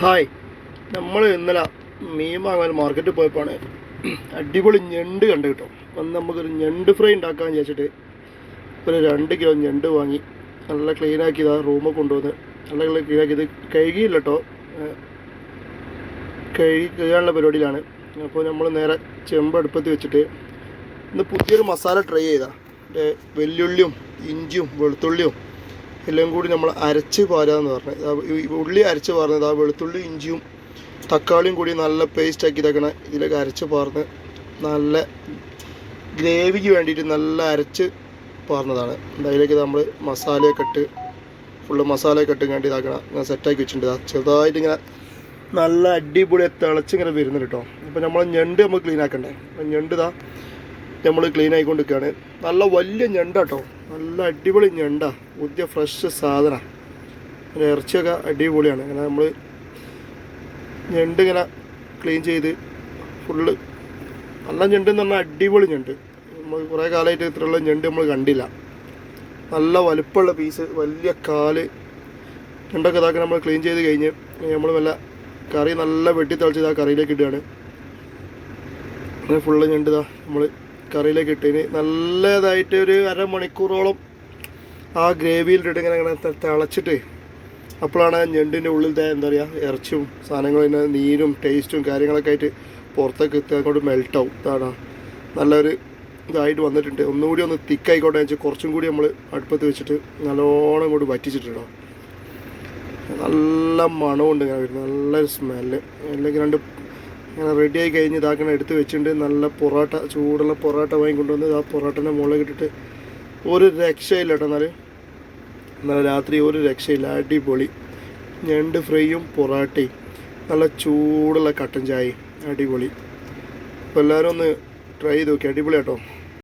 Hi, നമ്മൾ ഇന്നലെ മീൻ വാങ്ങാൻ മാർക്കറ്റിൽ പോയപ്പോഴാണ് അടിപൊളി ഞണ്ട് കണ്ടു കിട്ടും. അന്ന് നമുക്കൊരു ഞണ്ട് ഫ്രൈ ഉണ്ടാക്കാൻ വിചാരിച്ചിട്ട് ഒരു 2 കിലോ ഞണ്ട് വാങ്ങി നല്ല ക്ലീനാക്കിയതാ റൂമിൽ കൊണ്ടുവന്ന് നല്ല ക്ലീനാക്കിയത്. കഴുകിയില്ല കേട്ടോ, കഴുകാനുള്ള പരിപാടിയിലാണ്. അപ്പോൾ നമ്മൾ നേരെ ചെമ്പ് അടുപ്പത്ത് വെച്ചിട്ട് ഇന്ന് പുതിയൊരു മസാല ട്രൈ ചെയ്താൽ വെല്ലുള്ളിയും ഇഞ്ചിയും വെളുത്തുള്ളിയും എല്ലാം കൂടി നമ്മൾ അരച്ച് പാരാന്ന് പറഞ്ഞത്. ഉള്ളി അരച്ച് പാർന്നത്, ആ വെളുത്തുള്ളി ഇഞ്ചിയും തക്കാളിയും കൂടി നല്ല പേസ്റ്റ് ആക്കി ഇതാക്കണം. ഇതിലേക്ക് അരച്ച് പാർന്ന് നല്ല ഗ്രേവിക്ക് വേണ്ടിയിട്ട് നല്ല അരച്ച് പാർന്നതാണ്. അതിലേക്ക് നമ്മൾ മസാലയൊക്കെ ഇട്ട് ഫുള്ള് മസാലയൊക്കെ ഇട്ട് വേണ്ടി ഇതാക്കണം. ഇങ്ങനെ സെറ്റാക്കി വെച്ചിട്ടുണ്ട്. ചെറുതായിട്ട് ഇങ്ങനെ നല്ല അടിപൊളി തിളച്ചിങ്ങനെ വരുന്നുണ്ട് കേട്ടോ. അപ്പോൾ നമ്മൾ ഞണ്ട് നമ്മൾ ക്ലീൻ ആക്കണ്ടേ. അപ്പം ഞണ്ട് ഇതാ നമ്മൾ ക്ലീൻ ആയിക്കൊണ്ടിരിക്കുകയാണ്. നല്ല വലിയ ഞണ്ടാട്ടോ, നല്ല അടിപൊളി ഞണ്ടാ, പുതിയ ഫ്രഷ് സാധനം. പിന്നെ ഇറച്ചിയൊക്കെ അടിപൊളിയാണ്. അങ്ങനെ നമ്മൾ ഞണ്ട് ഇങ്ങനെ ക്ലീൻ ചെയ്ത് ഫുള്ള് നല്ല ഞണ്ട് എന്ന് പറഞ്ഞാൽ അടിപൊളി ഞണ്ട്. നമ്മൾ കുറേ കാലമായിട്ട് ഇത്രയുള്ള ഞണ്ട് നമ്മൾ കണ്ടില്ല. നല്ല വലുപ്പമുള്ള പീസ്, വലിയ കാല് ഞണ്ടൊക്കെ ഇതാക്കി നമ്മൾ ക്ലീൻ ചെയ്ത് കഴിഞ്ഞ് നമ്മൾ വല്ല കറി നല്ല വെട്ടി തിളച്ചത് ആ കറിയിലേക്ക് ഇടുകയാണ്. അങ്ങനെ ഫുള്ള് ഞണ്ട് ഇതാ നമ്മൾ കറിയിലേക്ക് ഇട്ടതിന് നല്ലതായിട്ട് ഒരു അരമണിക്കൂറോളം ആ ഗ്രേവിയിലിട്ട് ഇങ്ങനെ തിളച്ചിട്ട് അപ്പോഴാണ് ഞണ്ടിൻ്റെ ഉള്ളിലത്തെ എന്താ പറയുക ഇറച്ചിയും സാധനങ്ങളും അതിൻ്റെ നീരും ടേസ്റ്റും കാര്യങ്ങളൊക്കെ ആയിട്ട് പുറത്തേക്ക് എത്തി അങ്ങോട്ട് മെൽട്ടാവും. ഇതാണ് നല്ലൊരു ഇതായിട്ട് വന്നിട്ടുണ്ട്. ഒന്നുകൂടി ഒന്ന് തിക്കായിക്കോട്ടെ വെച്ചാൽ കുറച്ചും കൂടി നമ്മൾ അടുപ്പത്ത് വെച്ചിട്ട് നല്ലോണം ഇങ്ങോട്ട് വറ്റിച്ചിട്ടുണ്ടോ. നല്ല മണമുണ്ട് ഇങ്ങനെ വരുന്നത്, നല്ലൊരു സ്മെല്ല്. അല്ലെങ്കിൽ ഇങ്ങനെ റെഡിയായി കഴിഞ്ഞ് ഇതാക്കണം എടുത്ത് വെച്ചിട്ടുണ്ട്. നല്ല പൊറോട്ട, ചൂടുള്ള പൊറോട്ട വാങ്ങിക്കൊണ്ടുവന്ന് ആ പൊറോട്ടൻ്റെ മുകളിൽ ഇട്ടിട്ട് ഒരു രക്ഷയില്ല കേട്ടോ. എന്നാൽ രാത്രി ഒരു രക്ഷയില്ല, അടിപൊളി ഞണ്ട് ഫ്രൈയും പൊറോട്ടയും നല്ല ചൂടുള്ള കട്ടൻ ചായയും അടിപൊളി. അപ്പോൾ എല്ലാവരും ഒന്ന് ട്രൈ ചെയ്ത് നോക്കി, അടിപൊളി കേട്ടോ.